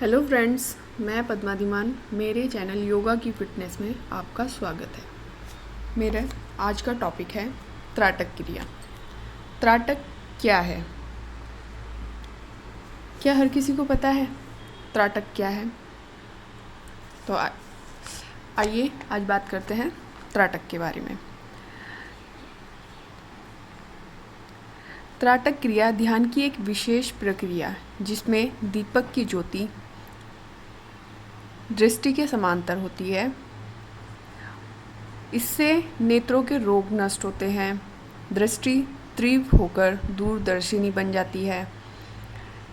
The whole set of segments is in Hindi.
हेलो फ्रेंड्स, मैं पद्मा धीमान। मेरे चैनल योगा की फिटनेस में आपका स्वागत है। मेरा आज का टॉपिक है त्राटक क्रिया। त्राटक क्या है? क्या हर किसी को पता है त्राटक क्या है? तो आइए आज बात करते हैं त्राटक के बारे में। त्राटक क्रिया ध्यान की एक विशेष प्रक्रिया जिसमें दीपक की ज्योति दृष्टि के समांतर होती है। इससे नेत्रों के रोग नष्ट होते हैं, दृष्टि तीव्र होकर दूरदर्शिनी बन जाती है,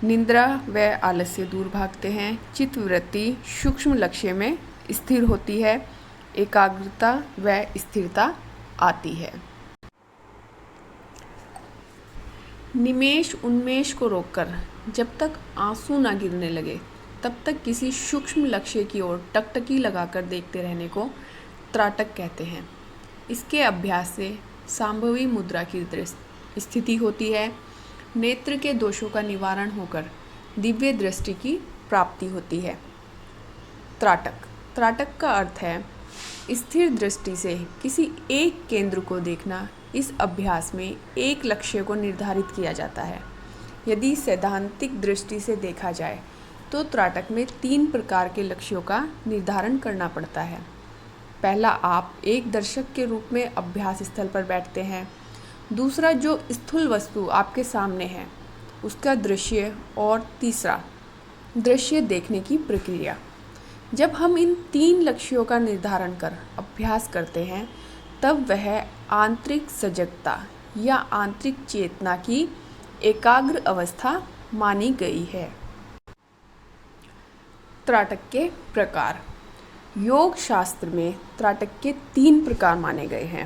निद्रा व आलस्य दूर भागते हैं, चित्तवृत्ति सूक्ष्म लक्ष्य में स्थिर होती है, एकाग्रता व स्थिरता आती है। निमेष उन्मेष को रोककर जब तक आंसू ना गिरने लगे तब तक किसी सूक्ष्म लक्ष्य की ओर टकटकी लगाकर देखते रहने को त्राटक कहते हैं। इसके अभ्यास से सांभवी मुद्रा की स्थिति होती है, नेत्र के दोषों का निवारण होकर दिव्य दृष्टि की प्राप्ति होती है। त्राटक का अर्थ है स्थिर दृष्टि से किसी एक केंद्र को देखना। इस अभ्यास में एक लक्ष्य को निर्धारित किया जाता है। यदि सैद्धांतिक दृष्टि से देखा जाए तो त्राटक में 3 प्रकार के लक्ष्यों का निर्धारण करना पड़ता है। पहला, आप एक दर्शक के रूप में अभ्यास स्थल पर बैठते हैं। दूसरा, जो स्थूल वस्तु आपके सामने है उसका दृश्य। और तीसरा, दृश्य देखने की प्रक्रिया। जब हम इन 3 लक्ष्यों का निर्धारण कर अभ्यास करते हैं तब वह आंतरिक सजगता या आंतरिक चेतना की एकाग्र अवस्था मानी गई है। त्राटक के प्रकार। योग शास्त्र में त्राटक के 3 प्रकार माने गए हैं।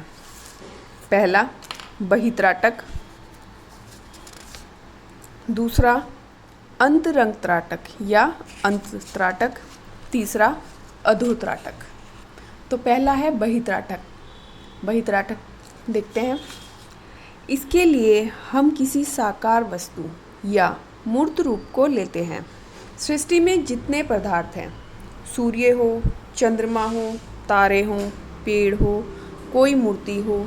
पहला, बहित्राटक। दूसरा, अंतरंग त्राटक या अंतत्राटक। तीसरा, अधोत्राटक। तो पहला है बहित्राटक। बहित्राटक देखते हैं। इसके लिए हम किसी साकार वस्तु या मूर्त रूप को लेते हैं। सृष्टि में जितने पदार्थ हैं, सूर्य हो, चंद्रमा हो, तारे हो, पेड़ हो, कोई मूर्ति हो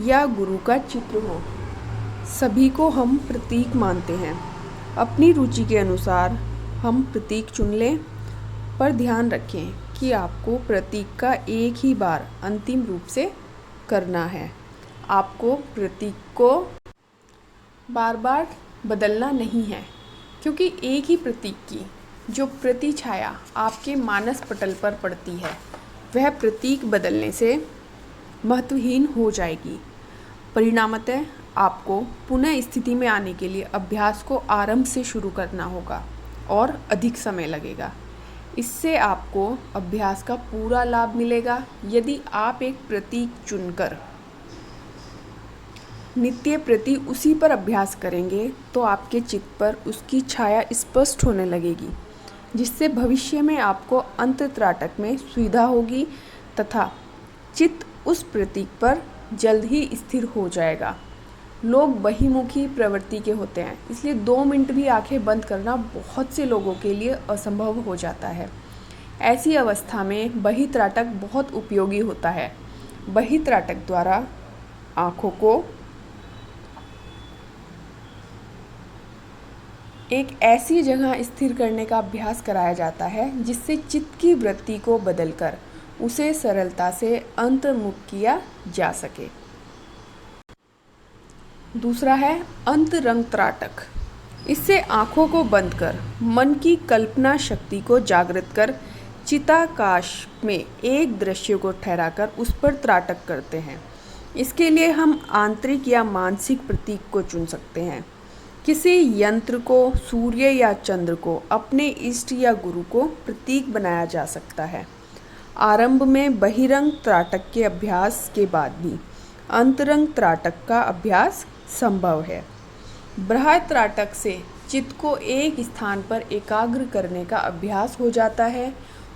या गुरु का चित्र हो, सभी को हम प्रतीक मानते हैं। अपनी रुचि के अनुसार हम प्रतीक चुन लें, पर ध्यान रखें कि आपको प्रतीक का एक ही बार अंतिम रूप से करना है। आपको प्रतीक को बार बार बदलना नहीं है, क्योंकि एक ही प्रतीक की जो प्रतिछाया आपके मानस पटल पर पड़ती है वह प्रतीक बदलने से महत्वहीन हो जाएगी। परिणामतः आपको पुनः स्थिति में आने के लिए अभ्यास को आरंभ से शुरू करना होगा और अधिक समय लगेगा। इससे आपको अभ्यास का पूरा लाभ मिलेगा। यदि आप एक प्रतीक चुनकर नित्य प्रति उसी पर अभ्यास करेंगे तो आपके चित्त पर उसकी छाया स्पष्ट होने लगेगी, जिससे भविष्य में आपको अंतत्राटक में सुविधा होगी तथा चित्त उस प्रतीक पर जल्द ही स्थिर हो जाएगा। लोग बहिमुखी प्रवृत्ति के होते हैं, इसलिए 2 मिनट भी आंखें बंद करना बहुत से लोगों के लिए असंभव हो जाता है। ऐसी अवस्था में बहित्राटक बहुत उपयोगी होता है। बहित्राटक द्वारा आँखों को एक ऐसी जगह स्थिर करने का अभ्यास कराया जाता है जिससे चित्त की वृत्ति को बदलकर उसे सरलता से अंतर्मुख किया जा सके। दूसरा है अंतरंग त्राटक। इससे आँखों को बंद कर मन की कल्पना शक्ति को जागृत कर चिताकाश में एक दृश्य को ठहराकर उस पर त्राटक करते हैं। इसके लिए हम आंतरिक या मानसिक प्रतीक को चुन सकते हैं। किसी यंत्र को, सूर्य या चंद्र को, अपने इष्ट या गुरु को प्रतीक बनाया जा सकता है। आरंभ में बहिरंग त्राटक के अभ्यास के बाद भी अंतरंग त्राटक का अभ्यास संभव है। बृहत्राटक से चित्त को एक स्थान पर एकाग्र करने का अभ्यास हो जाता है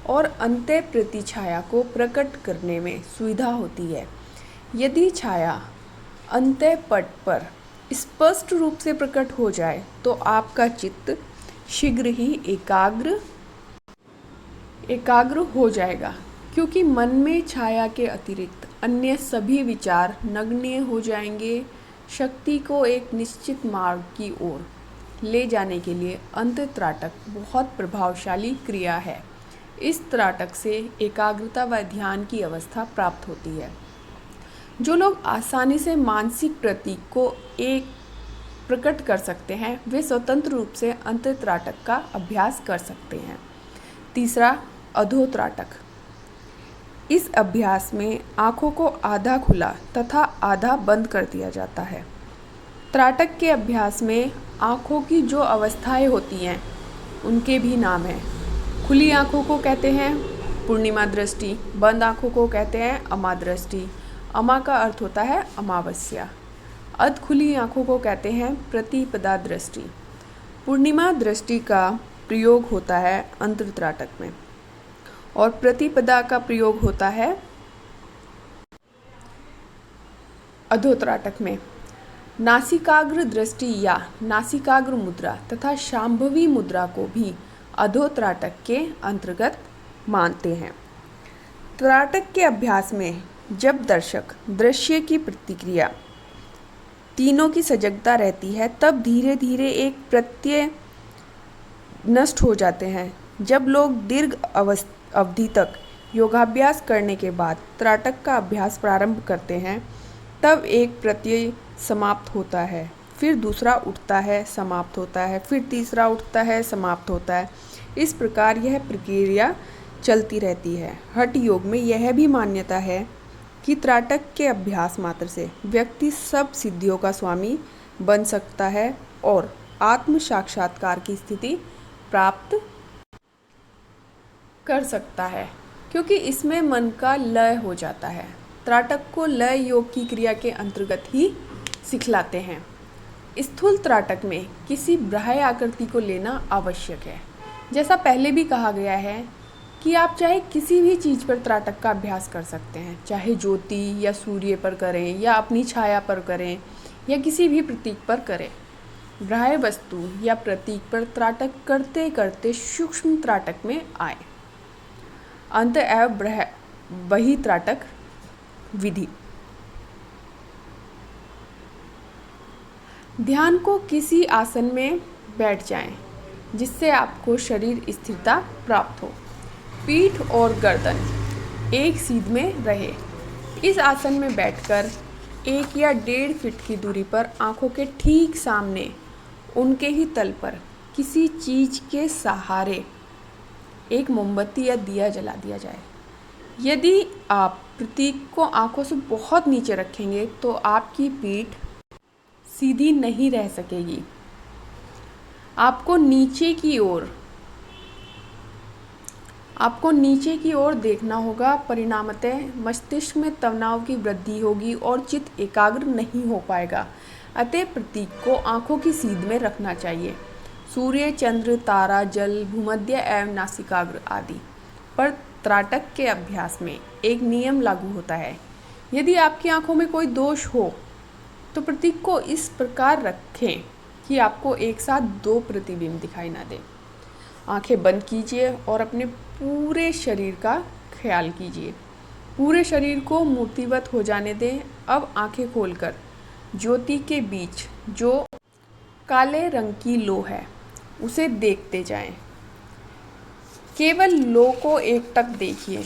और अंत्य प्रतिछाया को प्रकट करने में सुविधा होती है। यदि छाया अंत्य पट पर स्पष्ट रूप से प्रकट हो जाए तो आपका चित्त शीघ्र ही एकाग्र एकाग्र हो जाएगा, क्योंकि मन में छाया के अतिरिक्त अन्य सभी विचार नगण्य हो जाएंगे। शक्ति को एक निश्चित मार्ग की ओर ले जाने के लिए अंतःत्राटक बहुत प्रभावशाली क्रिया है। इस त्राटक से एकाग्रता व ध्यान की अवस्था प्राप्त होती है। जो लोग आसानी से मानसिक प्रतीक को एक प्रकट कर सकते हैं, वे स्वतंत्र रूप से अंतःत्राटक का अभ्यास कर सकते हैं। तीसरा, अधोत्राटक। इस अभ्यास में आँखों को आधा खुला तथा आधा बंद कर दिया जाता है। त्राटक के अभ्यास में आँखों की जो अवस्थाएं होती हैं, उनके भी नाम हैं। खुली आँखों को कहते हैं पूर्णिमा दृष्टि, बंद आँखों को कहते हैं अमादृष्टि। अमा का अर्थ होता है अमावस्या। अध खुली आँखों को कहते हैं प्रतिपदा दृष्टि। पूर्णिमा दृष्टि का प्रयोग होता है अंतःत्राटक में और प्रतिपदा का प्रयोग होता है अधोत्राटक में। नासिकाग्र दृष्टि या नासिकाग्र मुद्रा तथा शांभवी मुद्रा को भी अधोत्राटक के अंतर्गत मानते हैं। त्राटक के अभ्यास में जब दर्शक दृश्य की प्रतिक्रिया तीनों की सजगता रहती है, तब धीरे धीरे एक प्रत्यय नष्ट हो जाते हैं। जब लोग दीर्घ अवधि तक योगाभ्यास करने के बाद त्राटक का अभ्यास प्रारंभ करते हैं, तब एक प्रत्यय समाप्त होता है, फिर दूसरा उठता है, समाप्त होता है, फिर तीसरा उठता है, समाप्त होता है। इस प्रकार यह प्रक्रिया चलती रहती है। हठ योग में यह भी मान्यता है कि त्राटक के अभ्यास मात्र से व्यक्ति सब सिद्धियों का स्वामी बन सकता है और आत्म साक्षात्कार की स्थिति प्राप्त कर सकता है, क्योंकि इसमें मन का लय हो जाता है। त्राटक को लय योग की क्रिया के अंतर्गत ही सिखलाते हैं। स्थूल त्राटक में किसी बाह्य आकृति को लेना आवश्यक है। जैसा पहले भी कहा गया है कि आप चाहे किसी भी चीज़ पर त्राटक का अभ्यास कर सकते हैं, चाहे ज्योति या सूर्य पर करें या अपनी छाया पर करें या किसी भी प्रतीक पर करें। बाह्य वस्तु या प्रतीक पर त्राटक करते करते सूक्ष्म त्राटक में आए। अंत एवं बहित्राटक विधि। ध्यान को किसी आसन में बैठ जाएं, जिससे आपको शरीर स्थिरता प्राप्त हो। पीठ और गर्दन एक सीध में रहे। इस आसन में बैठकर 1 या 1.5 फीट की दूरी पर आँखों के ठीक सामने उनके ही तल पर किसी चीज़ के सहारे एक मोमबत्ती या दिया जला दिया जाए। यदि आप प्रतीक को आँखों से बहुत नीचे रखेंगे तो आपकी पीठ सीधी नहीं रह सकेगी। आपको नीचे की ओर देखना होगा। परिणामतः मस्तिष्क में तनाव की वृद्धि होगी और चित्त एकाग्र नहीं हो पाएगा। अतः प्रतीक को आँखों की सीध में रखना चाहिए। सूर्य, चंद्र, तारा, जल, भूमध्य एवं नासिकाग्र आदि पर त्राटक के अभ्यास में एक नियम लागू होता है। यदि आपकी आँखों में कोई दोष हो तो प्रतीक को इस प्रकार रखें कि आपको एक साथ 2 प्रतिबिंब दिखाई ना दे। आंखें बंद कीजिए और अपने पूरे शरीर का ख्याल कीजिए। पूरे शरीर को मूर्तिवत हो जाने दें। अब आंखें खोलकर ज्योति के बीच जो काले रंग की लो है, उसे देखते जाएं। केवल लो को एकटक देखिए,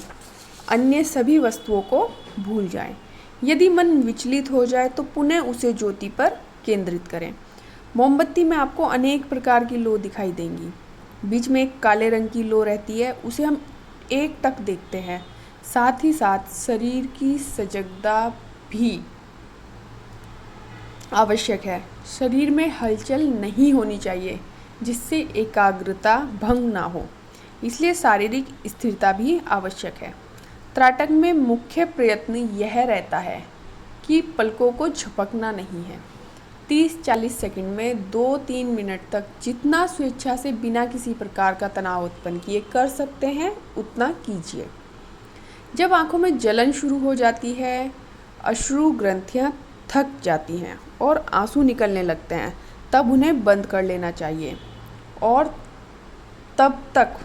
अन्य सभी वस्तुओं को भूल जाएं। यदि मन विचलित हो जाए तो पुनः उसे ज्योति पर केंद्रित करें। मोमबत्ती में आपको अनेक प्रकार की लो दिखाई देंगी। बीच में एक काले रंग की लो रहती है, उसे हम एकटक देखते हैं। साथ ही साथ शरीर की सजगता भी आवश्यक है। शरीर में हलचल नहीं होनी चाहिए, जिससे एकाग्रता भंग ना हो, इसलिए शारीरिक स्थिरता भी आवश्यक है। त्राटक में मुख्य प्रयत्न यह रहता है कि पलकों को झपकना नहीं है। 30-40 सेकंड में 2-3 मिनट तक जितना स्वेच्छा से बिना किसी प्रकार का तनाव उत्पन्न किए कर सकते हैं, उतना कीजिए। जब आंखों में जलन शुरू हो जाती है, अश्रु ग्रंथियां थक जाती हैं और आंसू निकलने लगते हैं, तब उन्हें बंद कर लेना चाहिए और तब तक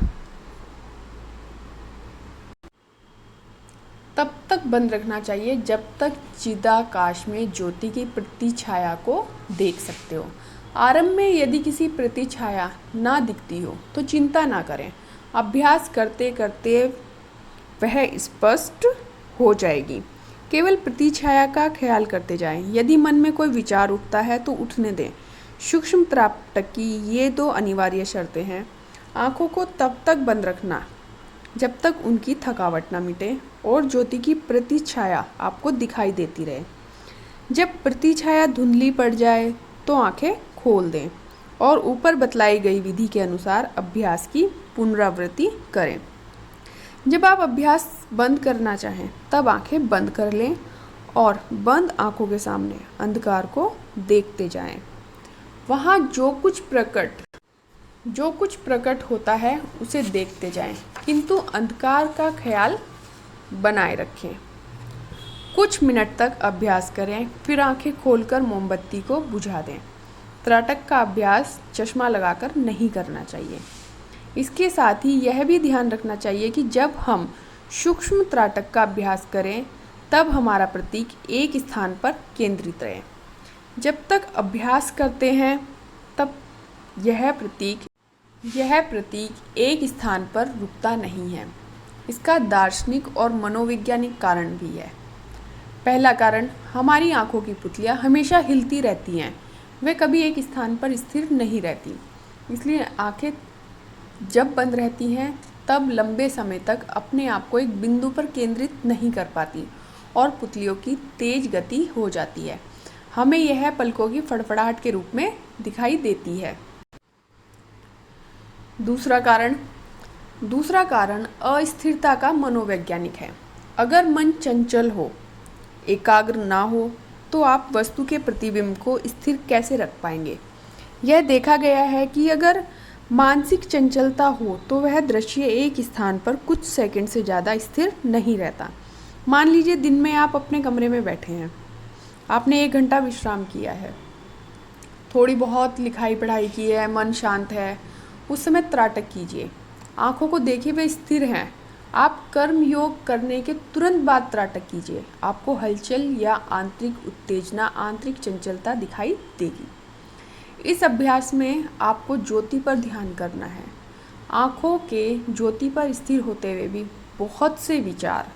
तब तक बंद रखना चाहिए जब तक चिदाकाश में ज्योति की प्रतिछाया को देख सकते हो। आरंभ में यदि किसी प्रतिछाया ना दिखती हो तो चिंता ना करें, अभ्यास करते करते वह स्पष्ट हो जाएगी। केवल प्रतिछाया का ख्याल करते जाएं। यदि मन में कोई विचार उठता है तो उठने दें। सूक्ष्म त्राटक की ये 2 अनिवार्य शर्तें हैं। आँखों को तब तक बंद रखना जब तक उनकी थकावट ना मिटे और ज्योति की प्रतिछाया आपको दिखाई देती रहे। जब प्रतिछाया धुंधली पड़ जाए तो आंखें खोल दें और ऊपर बतलाई गई विधि के अनुसार अभ्यास की पुनरावृत्ति करें। जब आप अभ्यास बंद करना चाहें तब आंखें बंद कर लें और बंद आंखों के सामने अंधकार को देखते जाएं। वहाँ जो कुछ प्रकट होता है उसे देखते जाएं, किंतु अंधकार का ख्याल बनाए रखें। कुछ मिनट तक अभ्यास करें, फिर आंखें खोलकर मोमबत्ती को बुझा दें। त्राटक का अभ्यास चश्मा लगाकर नहीं करना चाहिए। इसके साथ ही यह भी ध्यान रखना चाहिए कि जब हम सूक्ष्म त्राटक का अभ्यास करें तब हमारा प्रतीक एक स्थान पर केंद्रित रहे। जब तक अभ्यास करते हैं तब यह प्रतीक एक स्थान पर रुकता नहीं है। इसका दार्शनिक और मनोवैज्ञानिक कारण भी है। पहला कारण, हमारी आंखों की पुतलियां हमेशा हिलती रहती हैं, वे कभी एक स्थान पर स्थिर नहीं रहती। इसलिए आंखें जब बंद रहती हैं तब लंबे समय तक अपने आप को एक बिंदु पर केंद्रित नहीं कर पाती और पुतलियों की तेज गति हो जाती है। हमें यह पलकों की फड़फड़ाहट के रूप में दिखाई देती है। दूसरा कारण अस्थिरता का मनोवैज्ञानिक है। अगर मन चंचल हो, एकाग्र ना हो तो आप वस्तु के प्रतिबिंब को स्थिर कैसे रख पाएंगे। यह देखा गया है कि अगर मानसिक चंचलता हो तो वह दृश्य एक स्थान पर कुछ सेकंड से ज़्यादा स्थिर नहीं रहता। मान लीजिए दिन में आप अपने कमरे में बैठे हैं, आपने 1 घंटा विश्राम किया है, थोड़ी बहुत लिखाई पढ़ाई की है, मन शांत है, उस समय त्राटक कीजिए। आंखों को देखिए वे स्थिर हैं। आप कर्म योग करने के तुरंत बाद त्राटक कीजिए। आपको हलचल या आंतरिक उत्तेजना, आंतरिक चंचलता दिखाई देगी। इस अभ्यास में आपको ज्योति पर ध्यान करना है। आंखों के ज्योति पर स्थिर होते हुए भी बहुत से विचार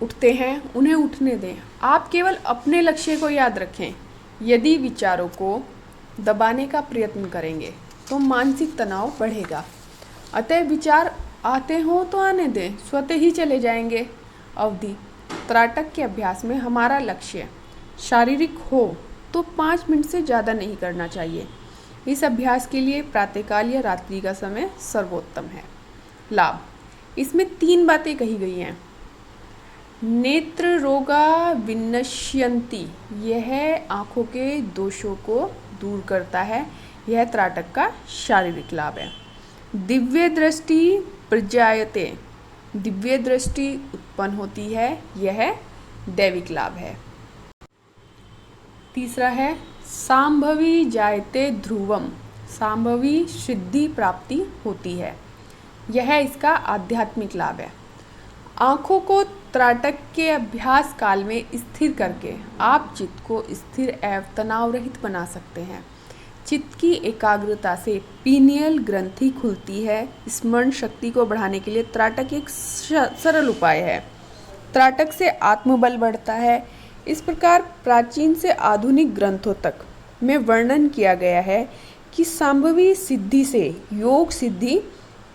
उठते हैं, उन्हें उठने दें। आप केवल अपने लक्ष्य को याद रखें। यदि विचारों को दबाने का प्रयत्न करेंगे तो मानसिक तनाव बढ़ेगा। अतः विचार आते हों तो आने दें, स्वतः ही चले जाएंगे। अवधि, त्राटक के अभ्यास में हमारा लक्ष्य शारीरिक हो तो 5 मिनट से ज़्यादा नहीं करना चाहिए। इस अभ्यास के लिए प्रातःकाल या रात्रि का समय सर्वोत्तम है। लाभ, इसमें 3 बातें कही गई हैं। नेत्र रोगा विनश्यन्ति, यह आँखों के दोषों को दूर करता है। यह त्राटक का शारीरिक लाभ है। दिव्य दृष्टि प्रजायते, दिव्य दृष्टि उत्पन्न होती है, यह दैविक लाभ है। तीसरा है सांभवी जायते ध्रुवम, सांभवी सिद्धि प्राप्ति होती है, यह इसका आध्यात्मिक लाभ है। आँखों को त्राटक के अभ्यास काल में स्थिर करके आप चित्त को स्थिर एवं तनाव रहित बना सकते हैं। चित्त की एकाग्रता से पीनियल ग्रंथि खुलती है। स्मरण शक्ति को बढ़ाने के लिए त्राटक एक सरल उपाय है। त्राटक से आत्मबल बढ़ता है। इस प्रकार प्राचीन से आधुनिक ग्रंथों तक में वर्णन किया गया है कि सांभवी सिद्धि से योग सिद्धि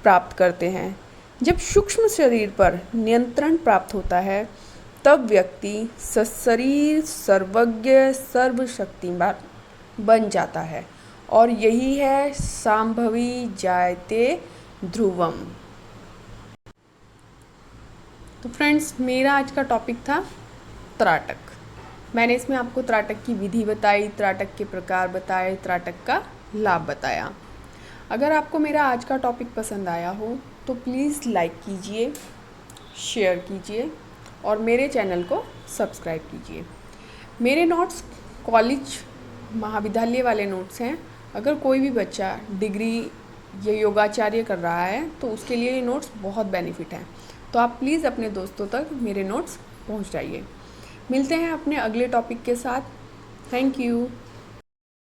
प्राप्त करते हैं। जब सूक्ष्म शरीर पर नियंत्रण प्राप्त होता है तब व्यक्ति सशरीर सर्वज्ञ सर्वशक्तिमान बन जाता है और यही है सांभवी जायते ध्रुवम। तो फ्रेंड्स, मेरा आज का टॉपिक था त्राटक। मैंने इसमें आपको त्राटक की विधि बताई, त्राटक के प्रकार बताए, त्राटक का लाभ बताया। अगर आपको मेरा आज का टॉपिक पसंद आया हो तो प्लीज़ लाइक कीजिए, शेयर कीजिए और मेरे चैनल को सब्सक्राइब कीजिए। मेरे नोट्स कॉलेज महाविद्यालय वाले नोट्स हैं। अगर कोई भी बच्चा डिग्री या योगाचार्य कर रहा है तो उसके लिए ये नोट्स बहुत बेनिफिट हैं। तो आप प्लीज़ अपने दोस्तों तक मेरे नोट्स पहुंचाइए। मिलते हैं अपने अगले टॉपिक के साथ। Thank you.